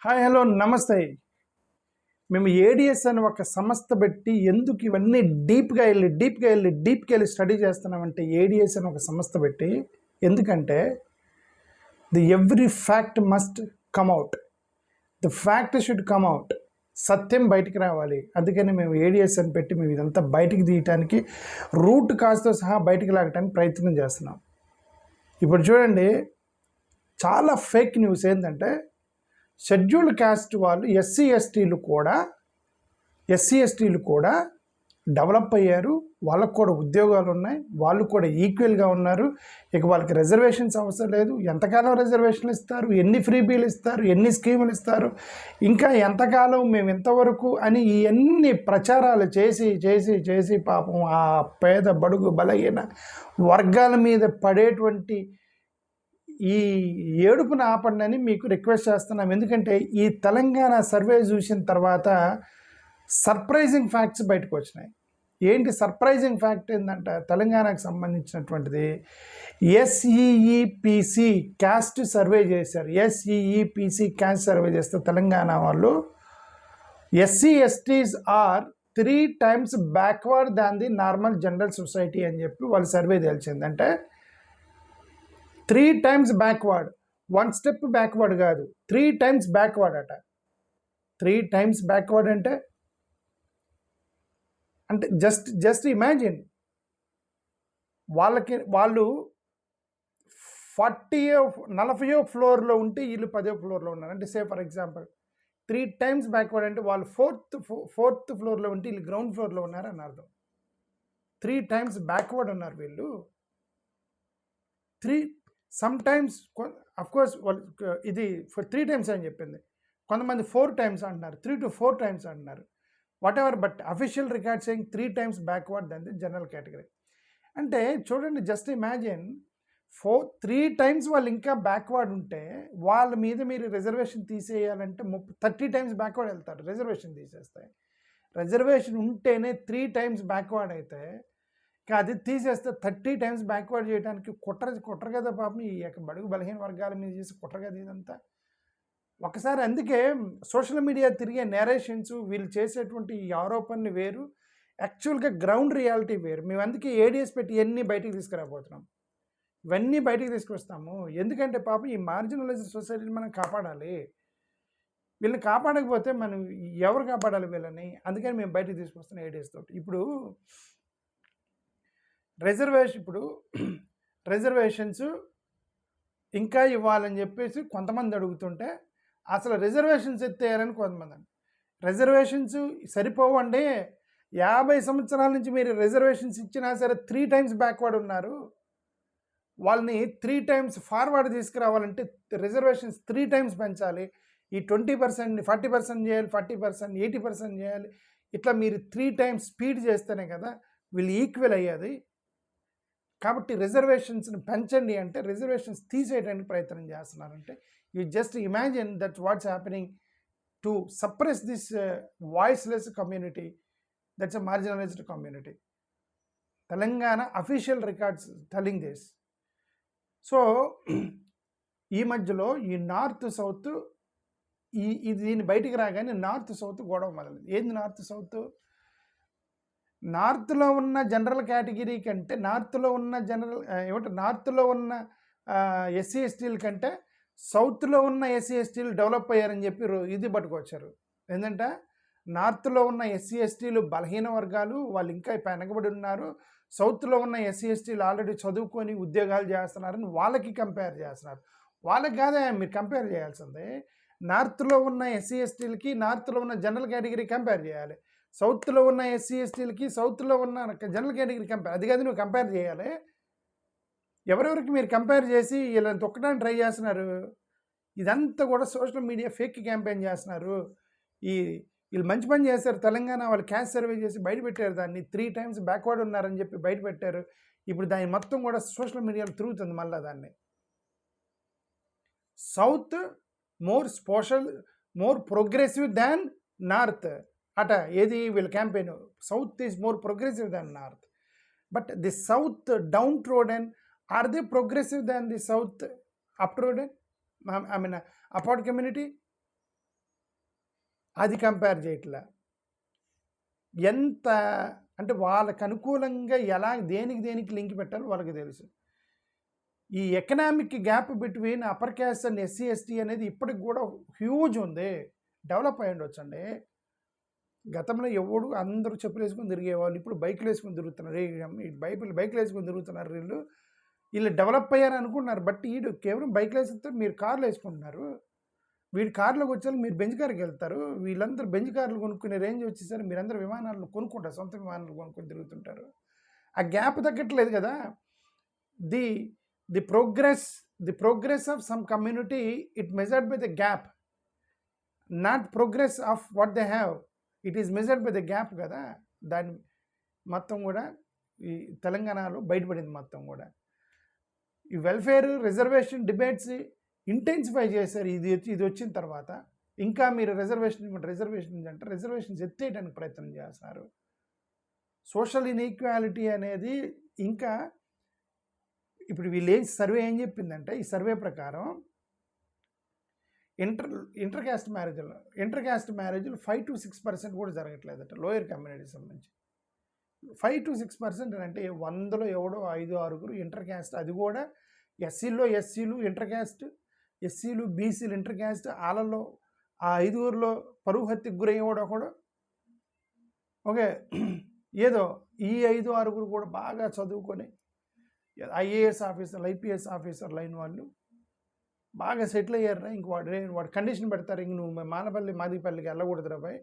Hi hello నమస్తే. మేము ADS అని ఒక సంస్థ పెట్టి ఎందుకు ఇవన్నీ డీప్గా వెళ్ళి స్టడీ చేస్తున్నామంటే ఏడిఎస్ అని ఒక సంస్థ పెట్టి ఎందుకంటే every fact must come out. Fact should come out. సత్యం బయటికి రావాలి. అందుకని మేము ఏడిఎస్ అని పెట్టి మేము ఇదంతా బయటికి తీయటానికి రూట్ కాజ్తో సహా బయటికి లాగటానికి ప్రయత్నం చేస్తున్నాం. ఇప్పుడు చూడండి, చాలా ఫేక్ న్యూస్ ఏంటంటే షెడ్యూల్డ్ క్యాస్ట్ వాళ్ళు ఎస్సీ ఎస్టీలు కూడా డెవలప్ అయ్యారు, వాళ్ళకు కూడా ఉద్యోగాలు ఉన్నాయి, వాళ్ళు కూడా ఈక్వల్గా ఉన్నారు, ఇక వాళ్ళకి రిజర్వేషన్స్ అవసరం లేదు, ఎంతకాలం రిజర్వేషన్లు ఇస్తారు, ఎన్ని ఫ్రీబీలు ఇస్తారు, ఎన్ని స్కీములు ఇస్తారు, ఇంకా ఎంతకాలం మేము ఎంతవరకు అని ఇవన్నీ ప్రచారాలు చేసి చేసి చేసి పాపం ఆ పేద బడుగు బలహీన వర్గాల మీద పడేటువంటి ఈ ఏడుపును ఆపండి మీకు రిక్వెస్ట్ చేస్తున్నాం. ఎందుకంటే ఈ తెలంగాణ సర్వే చూసిన తర్వాత సర్ప్రైజింగ్ ఫ్యాక్ట్స్ బయటకు వచ్చినాయి. ఏంటి సర్ప్రైజింగ్ ఫ్యాక్ట్ ఏంటంటే తెలంగాణకు సంబంధించినటువంటిది ఎస్ఈఈపిసి క్యాస్ట్ సర్వే చేశారు. ఎస్ఈఈపిసి క్యాస్ట్ సర్వే చేస్తే తెలంగాణ వాళ్ళు SC STs are 3 times backward than the normal general society అని చెప్పి వాళ్ళు సర్వే తెలిసింది. అంటే 3 times బ్యాక్వర్డ్, 1 step బ్యాక్వర్డ్ కాదు, 3 times బ్యాక్వర్డ్ అట. 3 times బ్యాక్వర్డ్ అంటే జస్ట్ ఇమాజిన్, వాళ్ళు 40వ ఫ్లోర్లో ఉంటే వీళ్ళు 10వ ఫ్లోర్లో ఉన్నారు. అంటే say for example 3 times backward అంటే వాళ్ళు ఫోర్త్ ఫ్లోర్లో ఉంటే వీళ్ళు గ్రౌండ్ ఫ్లోర్లో ఉన్నారు అని అర్థం. 3 times బ్యాక్వర్డ్ ఉన్నారు వీళ్ళు. 3 సమ్టైమ్స్ అఫ్కోర్స్ ఇది 3 times అని చెప్పింది, కొంతమంది 4 times అంటున్నారు, 3 to 4 times అంటున్నారు, what ever, but official record saying 3 times backward దాని జనరల్ కేటగిరీ. అంటే చూడండి, జస్ట్ ఇమాజిన్ 3 times వాళ్ళు ఇంకా బ్యాక్వర్డ్ ఉంటే వాళ్ళ మీద మీరు రిజర్వేషన్ తీసేయాలంటే 30 times బ్యాక్వర్డ్ వెళ్తారు. రిజర్వేషన్ తీసేస్తే, రిజర్వేషన్ ఉంటేనే 3 times బ్యాక్వర్డ్ అయితే అది తీసేస్తే 30 times బ్యాక్వర్డ్ చేయడానికి కుట్ర కదా పాపం. ఈ యొక్క బడుగు బలహీన వర్గాల మీద చేసి కుట్ర కదా ఇదంతా. ఒకసారి అందుకే సోషల్ మీడియా తిరిగే నేరేషన్స్, వీళ్ళు చేసేటువంటి ఈ ఆరోపణలు వేరు, యాక్చువల్గా గ్రౌండ్ రియాలిటీ వేరు. మేము అందుకే ఏడిఎస్ పెట్టి ఇవన్నీ బయటికి తీసుకురాబోతున్నాం. ఇవన్నీ బయటికి తీసుకొస్తాము. ఎందుకంటే పాపం ఈ మార్జినలైజ్డ్ సొసైటీని మనం కాపాడాలి. వీళ్ళని కాపాడకపోతే మనం ఎవరు కాపాడాలి వీళ్ళని? అందుకని మేము బయటికి తీసుకొస్తున్నాం ఏడిఎస్ తోటి. ఇప్పుడు రిజర్వేషన్స్ ఇంకా ఇవ్వాలని చెప్పేసి కొంతమంది అడుగుతుంటే అసలు రిజర్వేషన్స్ ఎత్తేయాలని కొంతమంది. రిజర్వేషన్స్ సరిపోవండి, 50 సంవత్సరాల నుంచి మీరు రిజర్వేషన్స్ ఇచ్చినా సరే 3 times బ్యాక్వర్డ్ ఉన్నారు, వాళ్ళని 3 times ఫార్వర్డ్ తీసుకురావాలంటే రిజర్వేషన్స్ 3 times పెంచాలి. ఈ 20% 40% చేయాలి, 40% 80% చేయాలి. ఇట్లా మీరు 3 times స్పీడ్ చేస్తేనే కదా వీళ్ళు ఈక్వల్ అయ్యేది. కాబట్టి రిజర్వేషన్స్ని పెంచండి అంటే రిజర్వేషన్స్ తీసేయడానికి ప్రయత్నం చేస్తున్నారంటే you just imagine that what's happening to suppress this voiceless community, that's a marginalised community. Telangana official records telling this. So ఈ మధ్యలో ఈ నార్త్ సౌత్ దీన్ని బయటికి రాగానే నార్త్ సౌత్ గొడవ మొదలైంది. ఏంది నార్త్ సౌత్? నార్త్లో ఉన్న జనరల్ కేటగిరీ కంటే నార్త్లో ఉన్న ఎస్సీ ఎస్టీల కంటే సౌత్లో ఉన్న ఎస్సీ ఎస్టీలు డెవలప్ అయ్యారని చెప్పి ఇది పట్టుకొచ్చారు. ఏంటంటే నార్త్లో ఉన్న ఎస్సీ ఎస్టీలు బలహీన వర్గాలు, వాళ్ళు ఇంకా వెనకబడి ఉన్నారు, సౌత్లో ఉన్న ఎస్సీ ఎస్టీలు ఆల్రెడీ చదువుకొని ఉద్యోగాలు చేస్తున్నారని వాళ్ళకి కంపేర్ చేస్తున్నారు. వాళ్ళకి కాదే మీరు కంపేర్ చేయాల్సిందే. నార్త్లో ఉన్న ఎస్సీ ఎస్టీలకి నార్త్లో ఉన్న జనరల్ కేటగిరీ కంపేర్ చేయాలి, సౌత్లో ఉన్న ఎస్సీ ఎస్టీలకి సౌత్లో ఉన్న జనరల్ కేటగిరీ కంపేర్, అది కాదు నువ్వు కంపేర్ చేయాలి. ఎవరెవరికి మీరు కంపేర్ చేసి ఇలా తొక్కడానికి ట్రై చేస్తున్నారు. ఇదంతా కూడా సోషల్ మీడియా ఫేక్ క్యాంపెయిన్ చేస్తున్నారు. వీళ్ళు మంచి పని చేశారు. తెలంగాణ వాళ్ళు క్యాస్ట్ సర్వే చేసి బయటపెట్టారు, దాన్ని 3 times బ్యాక్వర్డ్ ఉన్నారని చెప్పి బయటపెట్టారు. ఇప్పుడు దాన్ని మొత్తం కూడా సోషల్ మీడియాలో తిరుగుతుంది మళ్ళీ. దాన్ని south more progressive than north అట. ఏది వీళ్ళ campaign? South is more progressive than north. But the south downtrodden, are they progressive than the south up trodden? I mean upward community? అది కంపేర్ చేయట్లా. ఎంత అంటే వాళ్ళకి అనుకూలంగా ఎలా దేనికి లింక్ పెట్టాలో వాళ్ళకి తెలుసు. ఈ economic gap between upper caste and SC ST అనేది ఇప్పటికి కూడా హ్యూజ్ ఉంది. డెవలప్ అయ్యి ఉండొచ్చండి. గతంలో ఎవడు అందరూ చెప్పులు వేసుకొని తిరిగేవాళ్ళు, ఇప్పుడు బైకులు వేసుకొని తిరుగుతున్నారు. బైకులు వేసుకొని తిరుగుతున్నారు వీళ్ళు డెవలప్ అయ్యారు అనుకుంటున్నారు. బట్ వీడు కేవలం బైకులు వేస్తే మీరు కార్లు వేసుకుంటున్నారు. వీడి కార్లోకి వచ్చేసి మీరు బెంజ్ కార్కి వెళ్తారు. వీళ్ళందరూ బెంజ్ కార్లు కొనుక్కునే రేంజ్ వచ్చేసరి మీరందరూ విమానాలను కొనుక్కుంటారు, సొంత విమానాలు కొనుక్కొని తిరుగుతుంటారు. ఆ గ్యాప్ తగ్గట్లేదు కదా. The progress of some community it measured by the gap, not progress of what they have. It is measured by the gap కదా. దాని మొత్తం కూడా ఈ తెలంగాణలో బయటపడింది మొత్తం కూడా. ఈ వెల్ఫేర్ రిజర్వేషన్ డిబేట్స్ ఇంటెన్సిఫై చేశారు. ఇది వచ్చిన తర్వాత ఇంకా మీరు రిజర్వేషన్స్ ఎత్తేయడానికి ప్రయత్నం చేస్తున్నారు. సోషల్ ఇన్ఈక్వాలిటీ అనేది ఇంకా ఇప్పుడు వీళ్ళు సర్వే ఏం చెప్పిందంటే, ఈ సర్వే ప్రకారం ఇంటర్ క్యాస్ట్ మ్యారేజ్లు 5 to 6% కూడా జరగట్లేదట లోయర్ కమ్యూనిటీ సంబంధించి. 5 to 6% అంటే 100లో ఎవడో 5-6 ఇంటర్ క్యాస్ట్, అది కూడా ఎస్సీలు ఇంటర్ క్యాస్ట్, ఎస్సీలు బీసీలు ఇంటర్ క్యాస్ట్. వాళ్ళలో ఆ 5 పరువు హత్యకు గురయ్యేవాడు ఒకడు. ఓకే, ఏదో ఈ 5-6 కూడా బాగా చదువుకొని ఐఏఎస్ ఆఫీసర్లు, ఐపీఎస్ ఆఫీసర్ లైన్ వాళ్ళు బాగా సెటిల్ అయ్యారా. ఇంక వాడు కండిషన్ పెడతారు, ఇంక నువ్వు మాదిపల్లికి వెళ్ళకూడదురా బాయ్,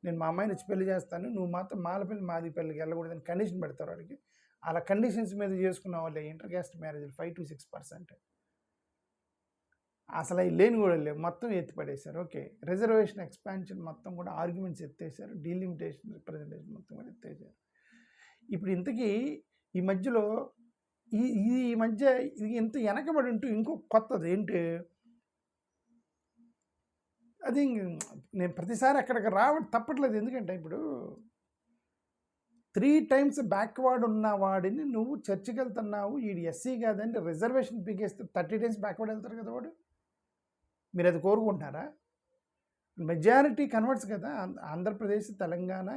నేను మా అమ్మాయిని వచ్చి పెళ్లి చేస్తాను, నువ్వు మాత్రం మాదిపల్లికి వెళ్ళకూడదని కండిషన్ పెడతారు వాడికి. అలా కండిషన్స్ మీద చేసుకున్న వాళ్ళే ఇంటర్ క్యాస్ట్ మ్యారేజ్లు 5 to 6%. అసలు అవి లేని కూడా లేవు, మొత్తం ఎత్తిపడేశారు. ఓకే, రిజర్వేషన్ ఎక్స్పాన్షన్ మొత్తం కూడా ఆర్గ్యుమెంట్స్ ఎత్తేసారు, డీలిమిటేషన్ రిప్రజెంటేషన్ మొత్తం కూడా ఎత్తేసారు. ఇప్పుడు ఇంతకీ ఈ మధ్యలో ఈ మధ్య ఇది ఎంత వెనకబడి ఉంటూ ఇంకో కొత్తది ఏంటి, అది నేను ప్రతిసారి అక్కడికి రావడం తప్పట్లేదు. ఎందుకంటే ఇప్పుడు 3 times బ్యాక్వర్డ్ ఉన్న వాడిని నువ్వు చర్చికి వెళ్తున్నావు, వీడు ఎస్సీ కాదండి రిజర్వేషన్ పీకేస్తే 30 times బ్యాక్వర్డ్ వెళ్తారు కదా వాడు. మీరు అది కోరుకుంటున్నారా? మెజారిటీ కన్వర్ట్స్ కదా. ఆంధ్రప్రదేశ్, తెలంగాణ,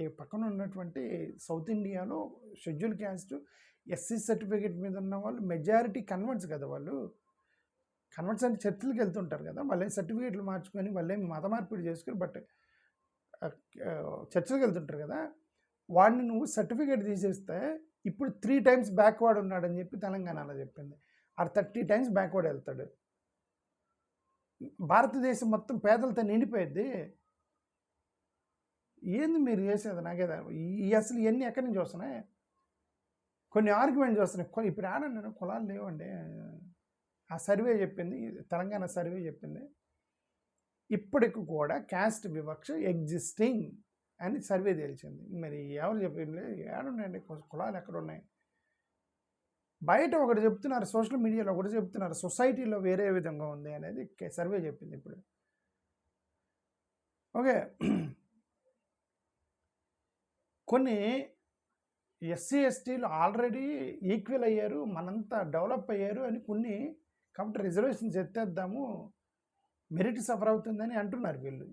ఈ పక్కన ఉన్నటువంటి సౌత్ ఇండియాలో షెడ్యూల్ క్యాస్ట్ ఎస్సీ సర్టిఫికేట్ మీద ఉన్న వాళ్ళు మెజారిటీ కన్వర్ట్స్ కదా. వాళ్ళు కన్వర్ట్స్ అంటే చర్చిలకు వెళ్తుంటారు కదా, వాళ్ళేం సర్టిఫికేట్లు మార్చుకొని వాళ్ళేం మత మార్పిడి చేసుకొని బట్ చర్చిలకు వెళ్తుంటారు కదా. వాడిని నువ్వు సర్టిఫికేట్ తీసేస్తే ఇప్పుడు 3 times బ్యాక్వర్డ్ ఉన్నాడని చెప్పి తెలంగాణలో చెప్పింది. ఆ 30 times బ్యాక్వర్డ్ వెళ్తాడు. భారతదేశం మొత్తం పేదలతో నిండిపోయింది. ఏంది మీరు చేసేది? నాకేదా అసలు ఇవన్నీ ఎక్కడి నుంచి వస్తున్నాయి? కొన్ని ఆర్గ్యుమెంట్స్ వస్తున్నాయి. ఇప్పుడు ఆడండి కులాలు లేవండి. ఆ సర్వే చెప్పింది, తెలంగాణ సర్వే చెప్పింది, ఇప్పటికి కూడా క్యాస్ట్ వివక్ష ఎగ్జిస్టింగ్ అని సర్వే తేల్చింది. మరి ఎవరు చెప్పింది? ఏడున్నాయండి కులాలు, ఎక్కడ ఉన్నాయి? బయట ఒకటి చెప్తున్నారు, సోషల్ మీడియాలో ఒకటి చెప్తున్నారు, సొసైటీలో వేరే విధంగా ఉంది అనేది సర్వే చెప్పింది ఇప్పుడు. ఓకే, కొన్ని ఎస్సీ ఎస్టీలు ఆల్రెడీ ఈక్వల్ అయ్యారు, మనంతా డెవలప్ అయ్యారు అని కొన్ని కాబట్టి రిజర్వేషన్స్ ఎత్తేద్దాము, మెరిట్ సఫర్ అవుతుందని అంటున్నారు వీళ్ళు.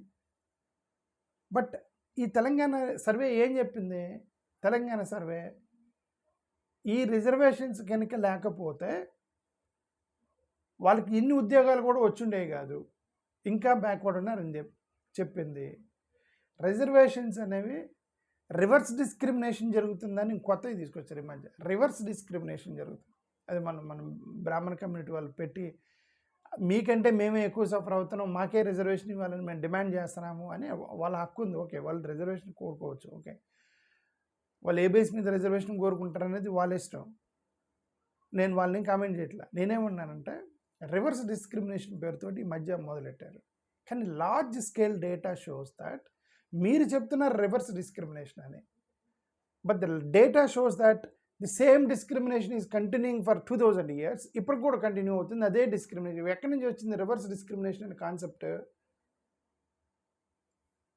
బట్ ఈ తెలంగాణ సర్వే ఏం చెప్పింది? తెలంగాణ సర్వే ఈ రిజర్వేషన్స్ కనుక లేకపోతే వాళ్ళకి ఇన్ని ఉద్యోగాలు కూడా వచ్చుండేవి కాదు, ఇంకా బ్యాక్వర్డ్ ఉన్నారని చెప్పింది. రిజర్వేషన్స్ అనేవి రివర్స్ డిస్క్రిమినేషన్ జరుగుతుందని కొత్తవి తీసుకొచ్చారు ఈ మధ్య. రివర్స్ డిస్క్రిమినేషన్ జరుగుతుంది. అది మనం బ్రాహ్మణ కమ్యూనిటీ వాళ్ళు పెట్టి మీకంటే మేమే ఎక్కువ సఫర్ అవుతున్నాం, మాకే రిజర్వేషన్ ఇవ్వాలని మేము డిమాండ్ చేస్తున్నాము అని వాళ్ళ హక్కు ఉంది. ఓకే, వాళ్ళు రిజర్వేషన్ కోరుకోవచ్చు. ఓకే, వాళ్ళు ఏ బేస్ మీద రిజర్వేషన్ కోరుకుంటారు అనేది వాళ్ళ ఇష్టం, నేను వాళ్ళని కామెంట్ చేయట్లా. నేనేమన్నానంటే రివర్స్ డిస్క్రిమినేషన్ పేరుతోటి ఈ మధ్య మొదలెట్టారు. కానీ large scale data shows that మీరు చెప్తున్నారు రివర్స్ డిస్క్రిమినేషన్ అని, but the data shows that the same discrimination is continuing for 2000 years. ఇప్పుడు కూడా కంటిన్యూ అవుతుంది అదే డిస్క్రిమినేషన్. ఎక్కడి నుంచి వచ్చింది రివర్స్ డిస్క్రిమినేషన్ అనే concept?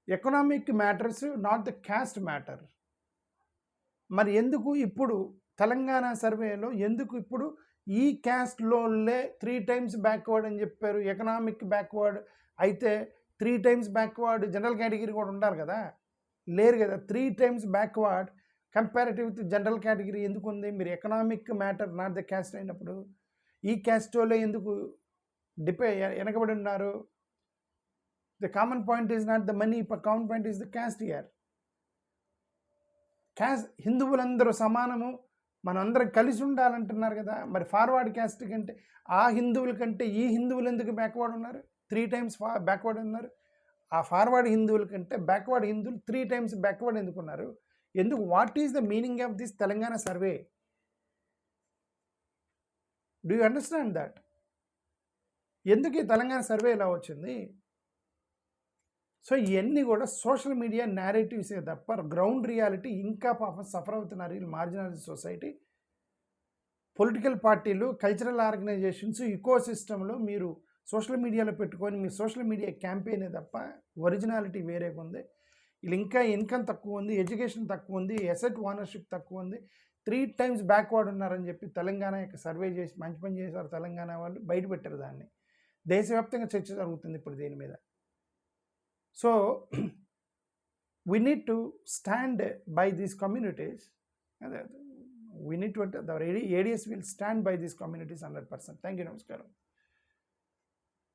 Economic matters, not the caste matter. మరి ఎందుకు ఇప్పుడు తెలంగాణ సర్వేలో ఎందుకు ఇప్పుడు ఈ క్యాస్ట్లోనే 3 times బ్యాక్వర్డ్ అని చెప్పారు, ఎకనామిక్ బ్యాక్వర్డ్ అయితే 3 టైమ్స్ బ్యాక్వర్డ్ జనరల్ కేటగిరీ కూడా ఉండాలి కదా, లేరు కదా. 3 times backward comparative with general category ఎందుకు ఉంది? మీరు economic matter not the caste అయినప్పుడు ఈ క్యాస్ట్ వాళ్ళే ఎందుకు వెనకబడి ఉన్నారు? The common point is not the money, common point is the caste here. Caste హిందువులందరూ సమానము, మనందరం కలిసి ఉండాలంటున్నారు కదా. మరి ఫార్వర్డ్ క్యాస్ట్ కంటే ఆ హిందువుల కంటే ఈ హిందువులు ఎందుకు బ్యాక్వర్డ్ ఉన్నారు? 3 టైమ్స్ బ్యాక్వర్డ్ ఉన్నారు. ఆ ఫార్వర్డ్ హిందువుల కంటే బ్యాక్వర్డ్ హిందువులు 3 టైమ్స్ బ్యాక్వర్డ్ ఎందుకున్నారు? ఎందుకు? What is the meaning of this Telangana survey? Do you understand that? ఎందుకు ఈ తెలంగాణ సర్వే ఇలా వచ్చింది? సో ఇవన్నీ కూడా సోషల్ మీడియా నేరేటివ్సే తప్ప గ్రౌండ్ రియాలిటీ ఇంకా పాపం సఫర్ అవుతున్నారు ఈ మార్జినల్ సొసైటీ. పొలిటికల్ పార్టీలు, కల్చరల్ ఆర్గనైజేషన్స్, ఇకో సిస్టంలో మీరు సోషల్ మీడియాలో పెట్టుకొని మీ సోషల్ మీడియా క్యాంపెయినే తప్ప ఒరిజినాలిటీ వేరేగా ఉంది. వీళ్ళు ఇంకా ఇన్కమ్ తక్కువ ఉంది, ఎడ్యుకేషన్ తక్కువ ఉంది, అసెట్ ఓనర్షిప్ తక్కువ ఉంది, 3 టైమ్స్ బ్యాక్వర్డ్ ఉన్నారని చెప్పి తెలంగాణ యొక్క సర్వే చేసి మంచి పని చేశారు తెలంగాణ వాళ్ళు, బయట పెట్టారు దాన్ని. దేశవ్యాప్తంగా చర్చ జరుగుతుంది ఇప్పుడు దీని మీద. So we need to stand by these communities. We need to, the ADS will stand by these communities 100%. Thank you, Namaskaram.